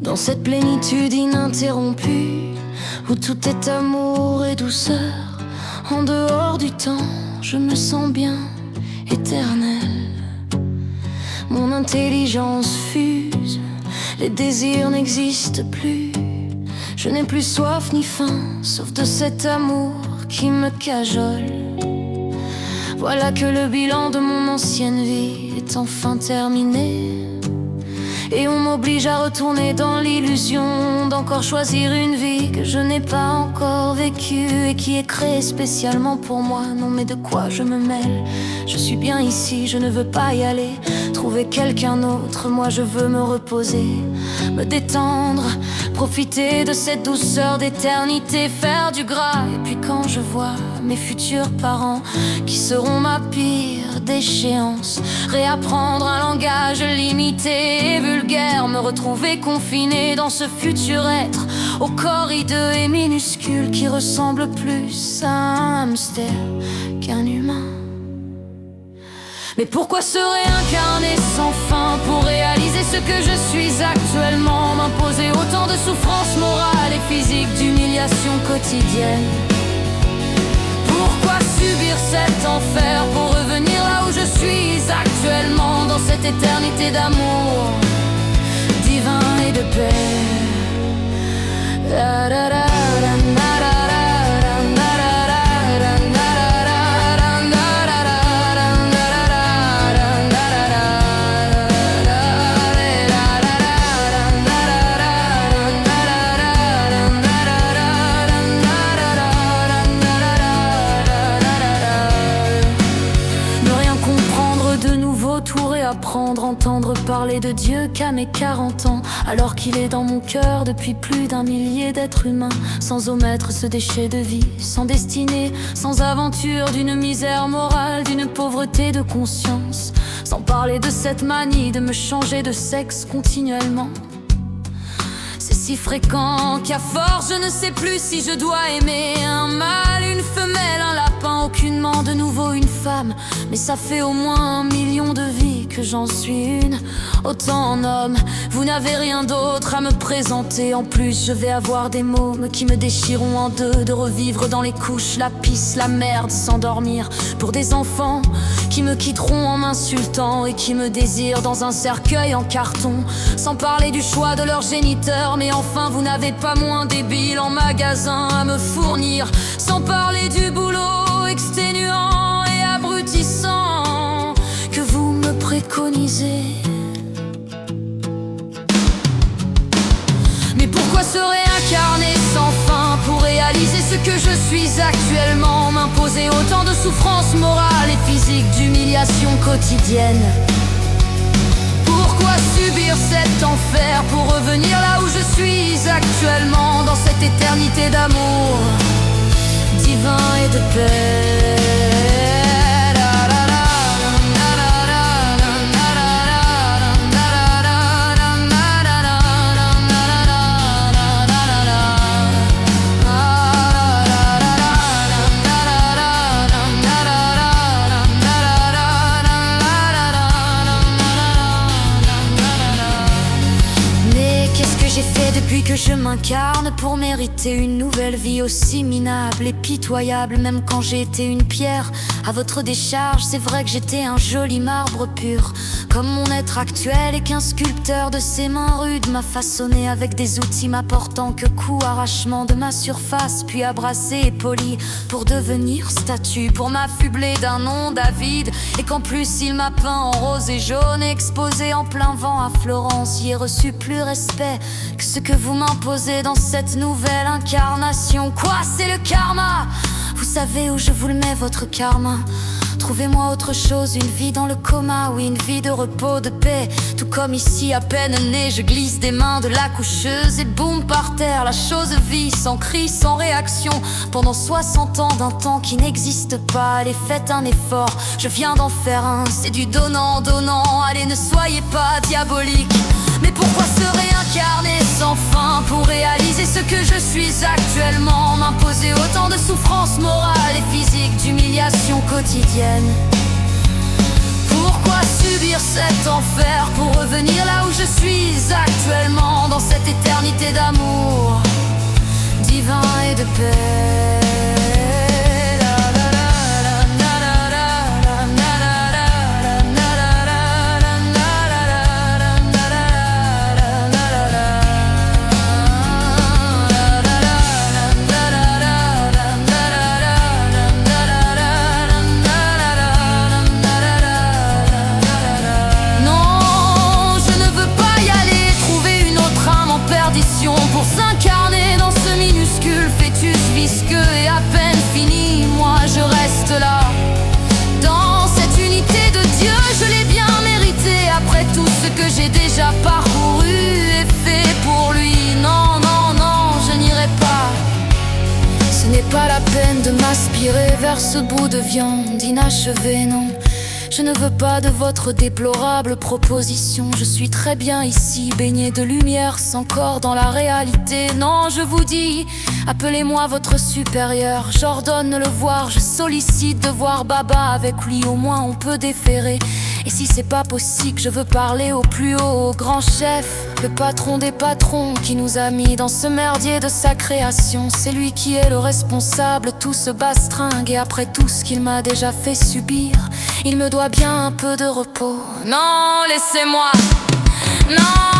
Dans cette plénitude ininterrompue, où tout est amour et douceur, en dehors du temps, je me sens bien éternel. Mon intelligence fuse, les désirs n'existent plus. Je n'ai plus soif ni faim, sauf de cet amour qui me cajole. Voilà que le bilan de mon ancienne vie est enfin terminé, et on m'oblige à retourner dans l'illusion d'encore choisir une vie que je n'ai pas encore vécue et qui est créée spécialement pour moi. Non mais de quoi je me mêle? Je suis bien ici, je ne veux pas y aller trouver quelqu'un d'autre. Moi je veux me reposer, me détendre, profiter de cette douceur d'éternité, faire du gras. Et puis quand je vois mes futurs parents, qui seront ma pire déchéance, réapprendre un langage limité et vulgaire, me retrouver confiné dans ce futur être au corps hideux et minuscule, qui ressemble plus à un hamster qu'un humain. Mais pourquoi se réincarner sans fin pour réaliser ce que je suis actuellement? M'imposer autant de souffrances morales et physiques, d'humiliation quotidienne. Pourquoi subir cet enfer pour revenir là où je suis actuellement, dans cette éternité d'amour divin et de paix? Apprendre, entendre parler de Dieu qu'à mes 40 ans, alors qu'il est dans mon cœur depuis plus d'un millier d'êtres humains, sans omettre ce déchet de vie, sans destinée, sans aventure, d'une misère morale, d'une pauvreté de conscience, sans parler de cette manie de me changer de sexe continuellement. C'est si fréquent qu'à force je ne sais plus si je dois aimer un mâle, une femelle, un lapin, aucunement de nouveau une femme. Mais ça fait au moins 1 million de vies que j'en suis une. Autant en homme, vous n'avez rien d'autre à me présenter. En plus je vais avoir des mômes qui me déchireront en deux, de revivre dans les couches la pisse, la merde, s'endormir pour des enfants qui me quitteront en m'insultant et qui me désirent dans un cercueil en carton. Sans parler du choix de leur géniteur, mais enfin vous n'avez pas moins débile en magasin à me fournir. Sans parler du boulot exténuant et abrutissant que vous me préconisez. Mais pourquoi se réincarner sans fin pour réaliser ce que je suis actuellement? M'imposer autant de souffrances morales et physiques, d'humiliation quotidienne. Pourquoi subir cet enfer pour revenir là où je suis actuellement, dans cette éternité d'amour divin et de paix? J'ai fait depuis que je m'incarne pour mériter une nouvelle vie aussi minable et pitoyable. Même quand j'ai été une pierre à votre décharge, c'est vrai que j'étais un joli marbre pur, comme mon être actuel, et qu'un sculpteur de ses mains rudes m'a façonné avec des outils m'apportant que coup, arrachement de ma surface, puis abrassé et poli pour devenir statue, pour m'affubler d'un nom David, et qu'en plus il m'a peint en rose et jaune, exposé en plein vent à Florence. Y ai reçu plus respect que ce que vous m'imposez dans cette nouvelle incarnation. Quoi, c'est le karma? Vous savez où je vous le mets, votre karma? Trouvez-moi autre chose, une vie dans le coma, oui, une vie de repos, de paix. Tout comme ici, à peine né, je glisse des mains de la coucheuse et boum, par terre, la chose vit, sans cri, sans réaction. Pendant 60 ans d'un temps qui n'existe pas, allez, faites un effort, je viens d'en faire un. C'est du donnant, allez, ne soyez pas diabolique. Mais pourquoi se réincarner sans fin pour réaliser ce que je suis actuellement, m'imposer autant de souffrances morales et physiques, d'humiliation quotidienne. Pourquoi subir cet enfer pour revenir là où je suis actuellement, dans cette éternité d'amour divin et de paix? Pour s'incarner dans ce minuscule fœtus visqueux et à peine fini, moi je reste là. Dans cette unité de Dieu, je l'ai bien mérité. Après tout ce que j'ai déjà parcouru et fait pour lui, non, non, non, je n'irai pas. Ce n'est pas la peine de m'aspirer vers ce bout de viande inachevé, non. Je ne veux pas de votre déplorable proposition. Je suis très bien ici, baigné de lumière, sans corps dans la réalité. Non, je vous dis, appelez-moi votre supérieur. J'ordonne de le voir, je sollicite de voir Baba. Avec lui au moins on peut déférer. Et si c'est pas possible, je veux parler au plus haut, au grand chef, le patron des patrons, qui nous a mis dans ce merdier de sa création. C'est lui qui est le responsable, tout se bastringue. Et après tout ce qu'il m'a déjà fait subir, il me doit bien un peu de repos. Non, laissez-moi, non.